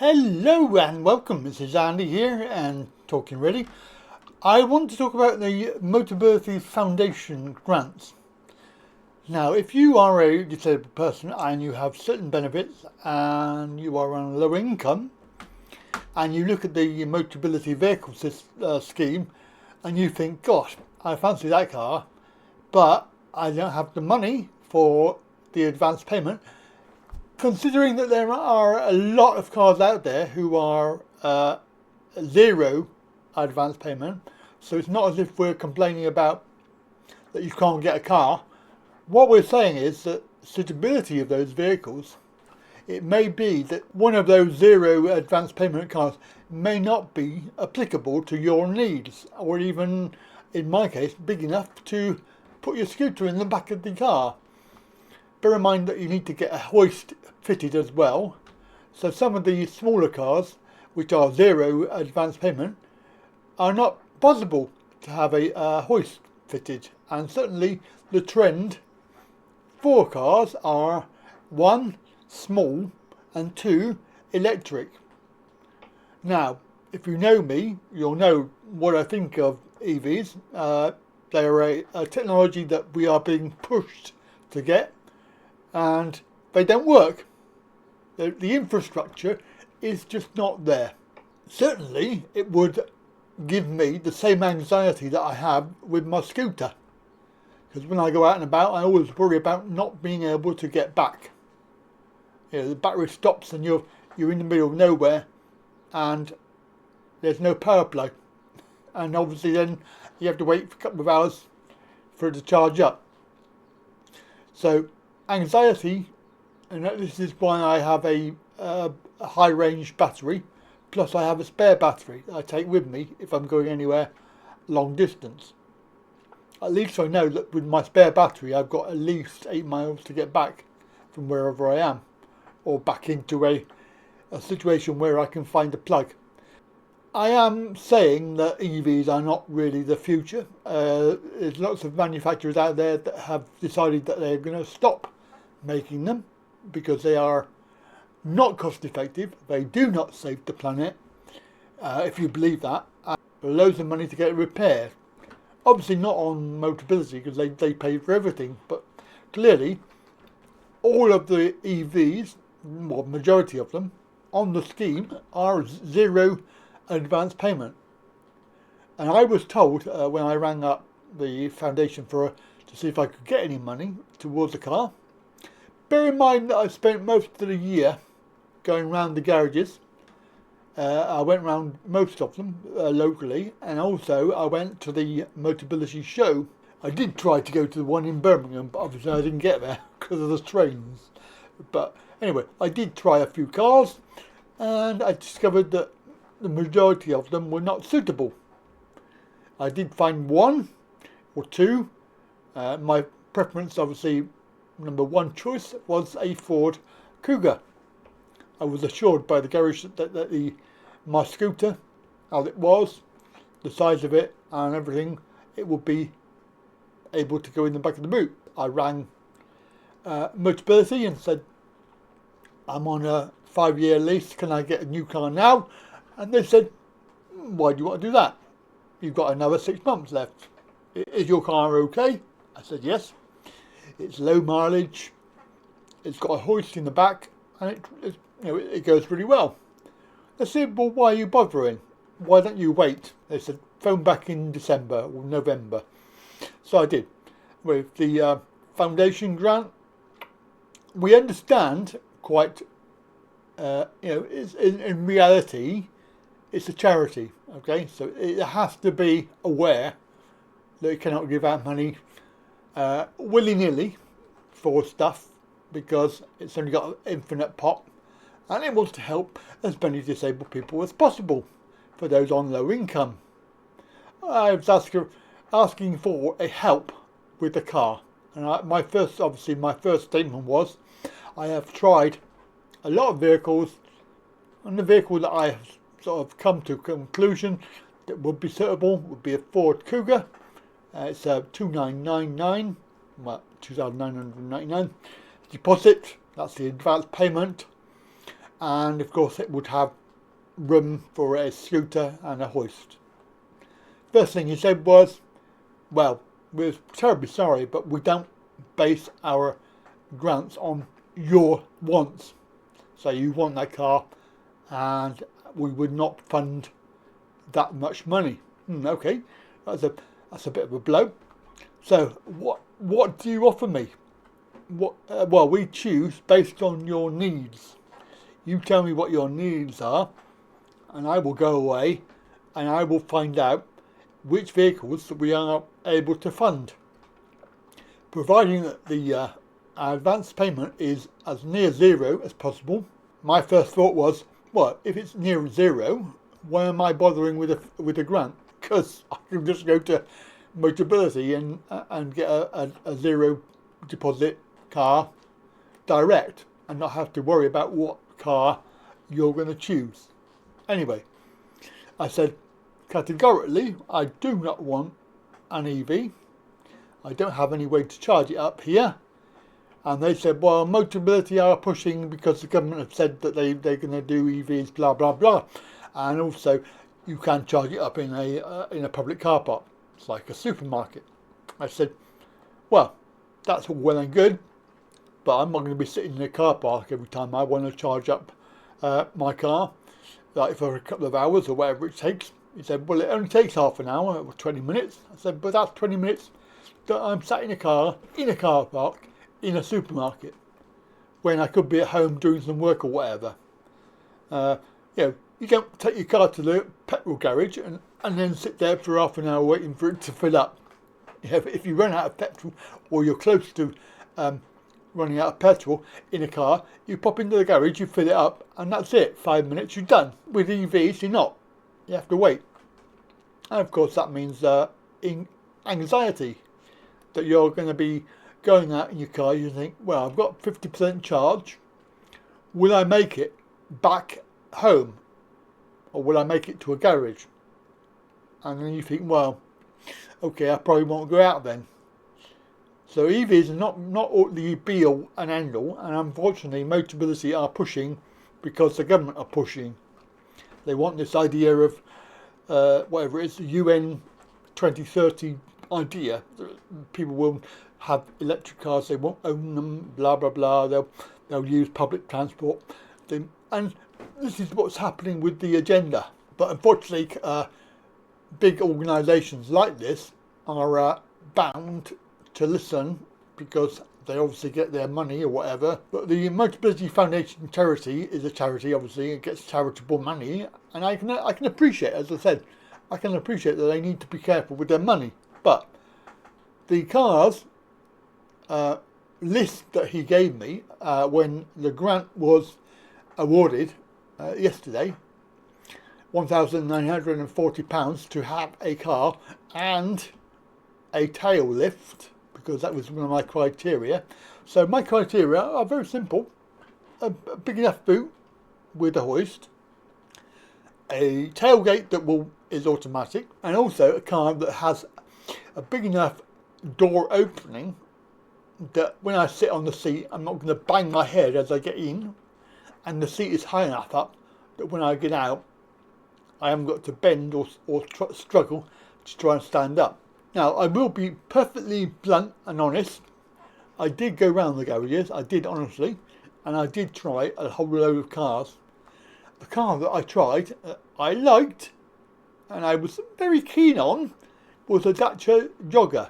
Hello and welcome, this is Andy here and Talking Ready. I want to talk about the Motability Foundation grants. Now, if you are a disabled person and you have certain benefits and you are on a low income and you look at the Motability Vehicle scheme and you think, gosh, I fancy that car, but I don't have the money for the advance payment. Considering that there are a lot of cars out there who are zero advance payment, so it's not as if we're complaining about that you can't get a car. What we're saying is that suitability of those vehicles, it may be that one of those zero advance payment cars may not be applicable to your needs, or even, in my case, big enough to put your scooter in the back of the car. Bear in mind that you need to get a hoist fitted as well. So some of the smaller cars, which are zero advance payment, are not possible to have a hoist fitted. And certainly the trend for cars are 1, small, and 2, electric. Now, if you know me, you'll know what I think of EVs. They're a technology that we are being pushed to get, and they don't work. The infrastructure is just not there. Certainly it would give me the same anxiety that I have with my scooter, because when I go out and about I always worry about not being able to get back. You know, the battery stops and you're in the middle of nowhere and there's no power plug, and obviously then you have to wait for a couple of hours for it to charge up. So anxiety, and this is why I have a high range battery, plus I have a spare battery that I take with me if I'm going anywhere long distance. At least I know that with my spare battery I've got at least 8 miles to get back from wherever I am, or back into a situation where I can find a plug. I am saying that EVs are not really the future. There's lots of manufacturers out there that have decided that they're going to stop making them because they are not cost effective. They do not save the planet, if you believe that. Loads of money to get it repaired. Obviously not on Motability because they pay for everything, but clearly all of the EVs, well, majority of them on the scheme are zero advance payment. And I was told when I rang up the foundation to see if I could get any money towards the car. Bear in mind that I spent most of the year going round the garages. I went round most of them locally, and also I went to the Motability show. I did try to go to the one in Birmingham, but obviously I didn't get there because of the trains. But anyway, I did try a few cars, and I discovered that the majority of them were not suitable. I did find one or two. My preference, obviously, number one choice was a Ford Cougar. I was assured by the garage that my scooter, as it was, the size of it and everything, it would be able to go in the back of the boot. I rang Motability and said, I'm on a 5-year lease, can I get a new car now? And they said, why do you want to do that? You've got another 6 months left. Is your car okay? I said yes. It's low mileage, it's got a hoist in the back, and it goes really well. I said, well, why are you bothering? Why don't you wait? They said, phone back in December or November. So I did. With the foundation grant, we understand quite, in reality, it's a charity, okay? So it has to be aware that it cannot give out money willy-nilly for stuff, because it's only got an infinite pot, and it wants to help as many disabled people as possible for those on low income. I was asking for a help with the car, and my first statement was, I have tried a lot of vehicles, and the vehicle that I have sort of come to a conclusion that would be suitable would be a Ford Cougar. It's a 2999, well, 2,999 deposit. That's the advance payment, and of course it would have room for a scooter and a hoist. First thing he said was, well, we're terribly sorry, but we don't base our grants on your wants. So you want that car and we would not fund that much money. Okay, that's a bit of a blow. So what do you offer me? Well, we choose based on your needs. You tell me what your needs are, and I will go away and I will find out which vehicles that we are able to fund, providing that the advance payment is as near zero as possible. My first thought was, well, if it's near zero, why am I bothering with a grant? Because I can just go to Motability and get a zero deposit car direct and not have to worry about what car you're going to choose. Anyway, I said categorically I do not want an EV. I don't have any way to charge it up here. And they said, well, Motability are pushing because the government have said that they're going to do EVs, blah blah blah, and also you can charge it up in a public car park. It's like a supermarket. I said, well, that's all well and good, but I'm not going to be sitting in a car park every time I want to charge up my car, like for a couple of hours or whatever it takes. He said, well, it only takes half an hour or 20 minutes. I said, but that's 20 minutes that I'm sat in a car park, in a supermarket, when I could be at home doing some work or whatever. You don't take your car to the petrol garage and then sit there for half an hour waiting for it to fill up. If you run out of petrol or you're close to running out of petrol in a car, you pop into the garage, you fill it up, and that's it. 5 minutes, you're done. With EVs, you're not. You have to wait. And of course that means anxiety, that you're going to be going out in your car, you think, well, I've got 50% charge. Will I make it back home? Or will I make it to a garage? And then you think, well, okay, I probably won't go out then. So EVs are not the be all and end all, and unfortunately Motability are pushing because the government are pushing. They want this idea of whatever it is, the UN 2030 idea. People will have electric cars, they won't own them, blah blah blah, they'll use public transport. And this is what's happening with the agenda. But unfortunately, big organisations like this are bound to listen because they obviously get their money or whatever. But the Motability Foundation charity is a charity, obviously, it gets charitable money, and I can appreciate, as I said, I can appreciate that they need to be careful with their money. But the cars list that he gave me when the grant was awarded yesterday, £1,940 to have a car and a tail lift, because that was one of my criteria. So my criteria are very simple: a big enough boot with a hoist, a tailgate that is automatic, and also a car that has a big enough door opening that when I sit on the seat I'm not going to bang my head as I get in, and the seat is high enough up that when I get out I haven't got to bend or struggle to try and stand up. Now, I will be perfectly blunt and honest. I did go round the garages, I did honestly, and I did try a whole load of cars. The car that I tried, I liked, and I was very keen on, was a Dacia Jogger.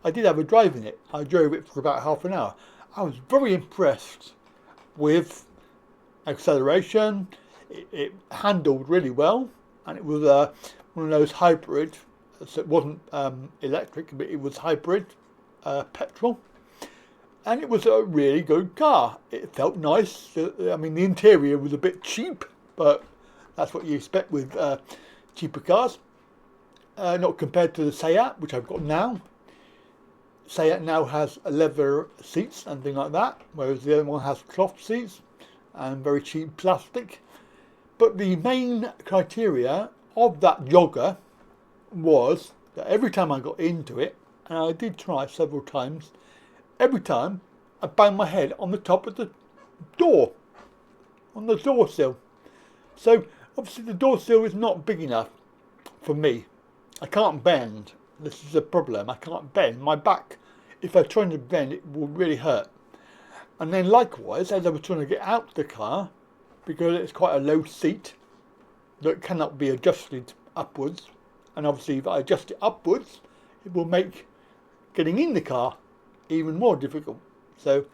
I did have a drive in it. I drove it for about half an hour. I was very impressed with acceleration. It handled really well, and it was one of those hybrid. So it wasn't electric, but it was hybrid petrol, and it was a really good car. It felt nice. I mean, the interior was a bit cheap, but that's what you expect with cheaper cars. Not compared to the Seat, which I've got now. Seat now has leather seats and things like that, whereas the other one has cloth seats and very cheap plastic. But the main criteria of that Jogger was that every time I got into it, and I did try several times, every time I banged my head on the top of the door. on the door sill. So obviously the door sill is not big enough for me. I can't bend. This is a problem. I can't bend. My back, if I try to bend, it will really hurt. And then likewise, as I was trying to get out the car, because it's quite a low seat that cannot be adjusted upwards, and obviously if I adjust it upwards, it will make getting in the car even more difficult. So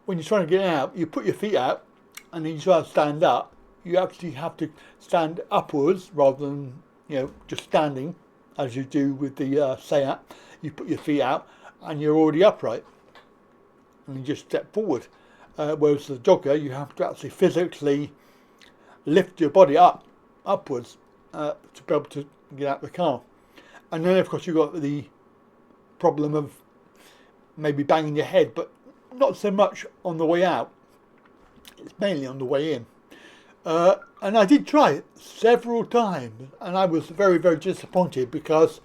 when you're trying to get out, you put your feet out and then you try to stand up. You actually have to stand upwards rather than, just standing as you do with the Seat. You put your feet out and you're already upright and you just step forward. Whereas the jogger, you have to actually physically lift your body upwards to be able to get out the car. And then of course you've got the problem of maybe banging your head, but not so much on the way out. It's mainly on the way in. And I did try it several times and I was very, very disappointed because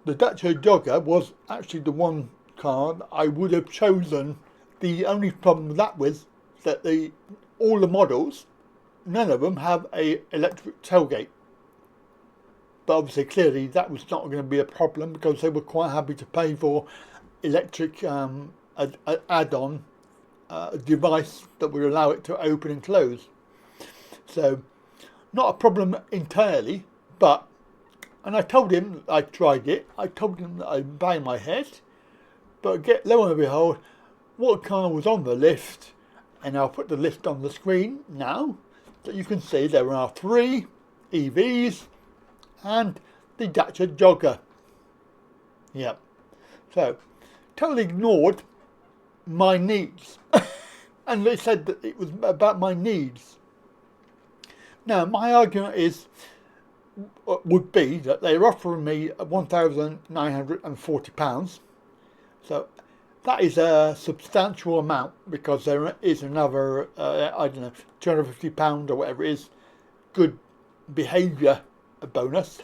the Dacia Jogger was actually the one car that I would have chosen. The only problem with that was that all the models, none of them have a electric tailgate. But obviously clearly that was not going to be a problem because they were quite happy to pay for electric add-on device that would allow it to open and close. So not a problem entirely, and I told him I tried it. I told him that I'd bang my head, but lo and behold, what car was on the list, and I'll put the list on the screen now, so you can see there are 3 EVs and the Dacia Jogger. Yep. So totally ignored my needs, and they said that it was about my needs. Now my argument would be that they're offering me £1,940, so that is a substantial amount because there is another I don't know, £250 or whatever it is, good behaviour bonus.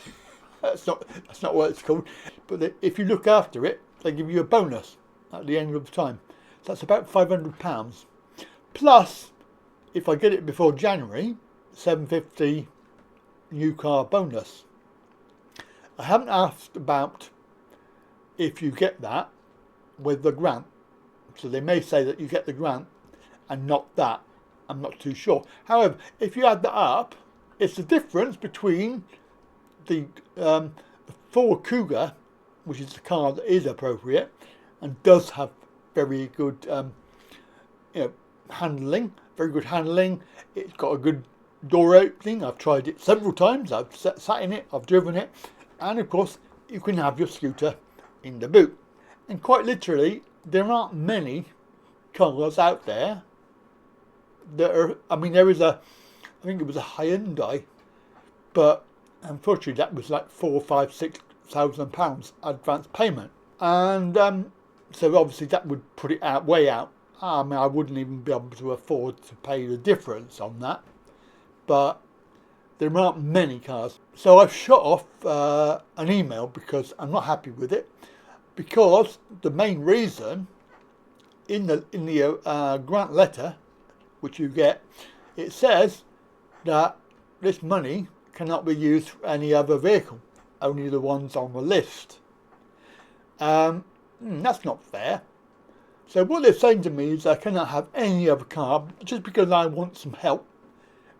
that's not what it's called, but if you look after it, they give you a bonus at the end of the time. So that's about £500. Plus, if I get it before January, £750 new car bonus. I haven't asked about if you get that with the grant. So they may say that you get the grant and not that. I'm not too sure. However, if you add that up, it's the difference between the Ford Cougar, which is the car that is appropriate and does have very good handling, very good handling. It's got a good door opening. I've tried it several times. I've sat in it, I've driven it, and of course you can have your scooter in the boot. And quite literally, there aren't many cars out there that are, I mean, there is I think it was a Hyundai, but unfortunately that was like £4,000, £5,000, £6,000 advance payment, and so obviously that would put it way out. I mean, I wouldn't even be able to afford to pay the difference on that. But there aren't many cars. So I've shot off an email because I'm not happy with it, because the main reason in the grant letter which you get, it says that this money cannot be used for any other vehicle, only the ones on the list. That's not fair. So what they're saying to me is I cannot have any other car just because I want some help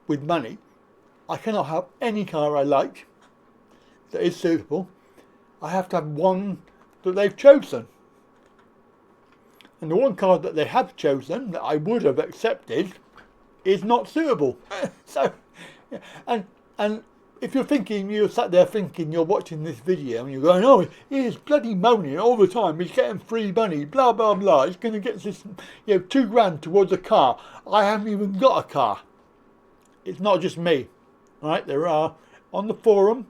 with money. I cannot have any car I like that is suitable. I have to have one that they've chosen. And the one car that they have chosen that I would have accepted is not suitable. So, and if you're thinking, you're sat there thinking, you're watching this video and you're going, oh, he's bloody moaning all the time, he's getting free money, blah, blah, blah, he's going to get this, £2,000 towards a car. I haven't even got a car. It's not just me, right? There are, on the forum,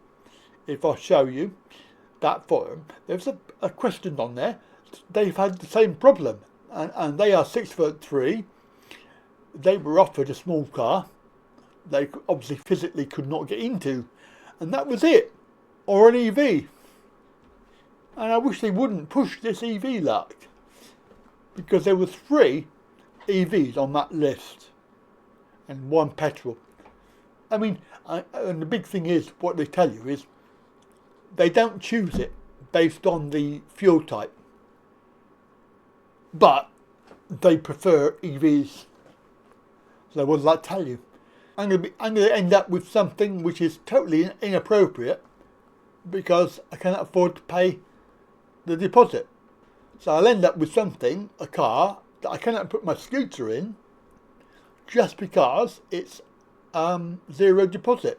if I show you that forum, there's a question on there. They've had the same problem, and they are 6'3". They were offered a small car they obviously physically could not get into, and that was it, or an EV. And I wish they wouldn't push this EV luck, because there were 3 EVs on that list, and one petrol. I mean, and the big thing is, what they tell you is, they don't choose it based on the fuel type, but they prefer EVs. So what does that tell you? I'm going to end up with something which is totally inappropriate because I cannot afford to pay the deposit. So I'll end up with something, a car, that I cannot put my scooter in just because it's zero deposit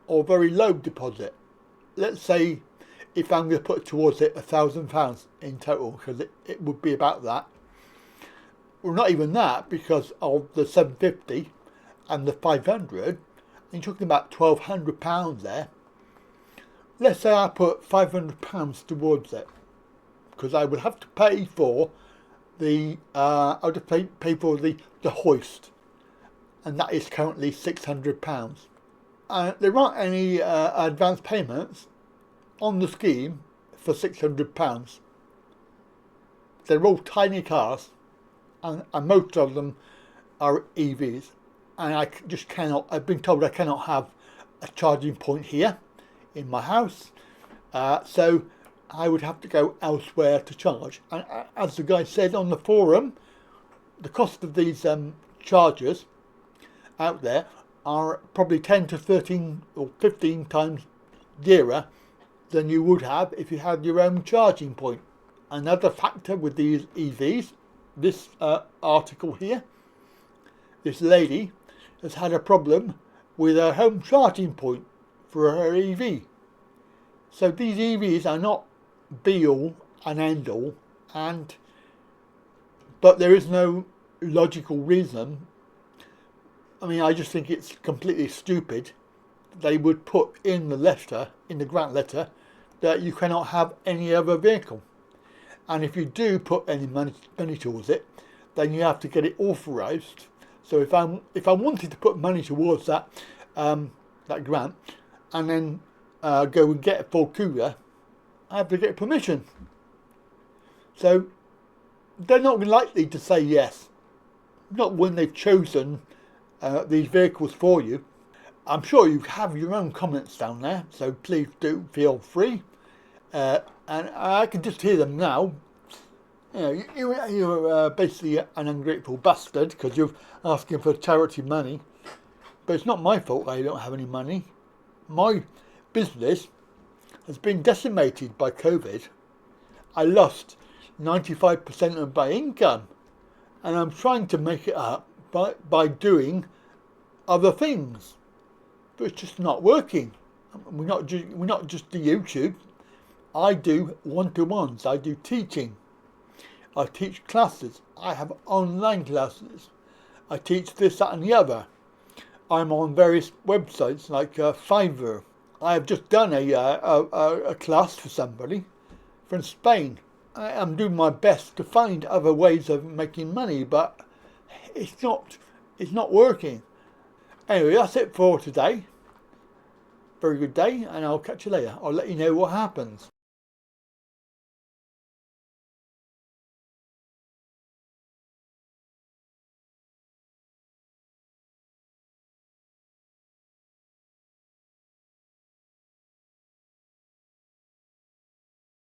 or very low deposit. Let's say if I'm going to put towards it £1,000 in total, because it would be about that. Well, not even that, because of the 750 and the 500, you're talking about £1,200 there. Let's say I put £500 towards it, because I would have to pay for the I would have to pay for the hoist, and that is currently £600. There aren't any advance payments on the scheme for £600. They're all tiny cars, and most of them are EVs, and I just cannot, I've been told I cannot have a charging point here in my house, so I would have to go elsewhere to charge. And as the guy said on the forum, the cost of these chargers out there are probably 10 to 13 or 15 times dearer than you would have if you had your own charging point. Another factor with these EVs, this article here, this lady has had a problem with her home charging point for her EV. So these EVs are not be all and end all, but there is no logical reason. I mean, I just think it's completely stupid. They would put in the letter, in the grant letter, that you cannot have any other vehicle. And if you do put any money towards it, then you have to get it authorised. So if I wanted to put money towards that grant, and then go and get a full Cougar, I have to get permission. So they're not likely to say yes. Not when they've chosen these vehicles for you. I'm sure you have your own comments down there, so please do feel free. And I can just hear them now. You know, you're basically an ungrateful bastard because you're asking for charity money. But it's not my fault I don't have any money. My business has been decimated by COVID. I lost 95% of my income, and I'm trying to make it up by doing other things, but it's just not working. We're not just the YouTube. I do one-to-ones. I do teaching. I teach classes. I have online classes. I teach this, that, and the other. I'm on various websites like Fiverr. I have just done a class for somebody from Spain. I am doing my best to find other ways of making money, but it's not working. Anyway, that's it for today. Very good day, and I'll catch you later. I'll let you know what happens.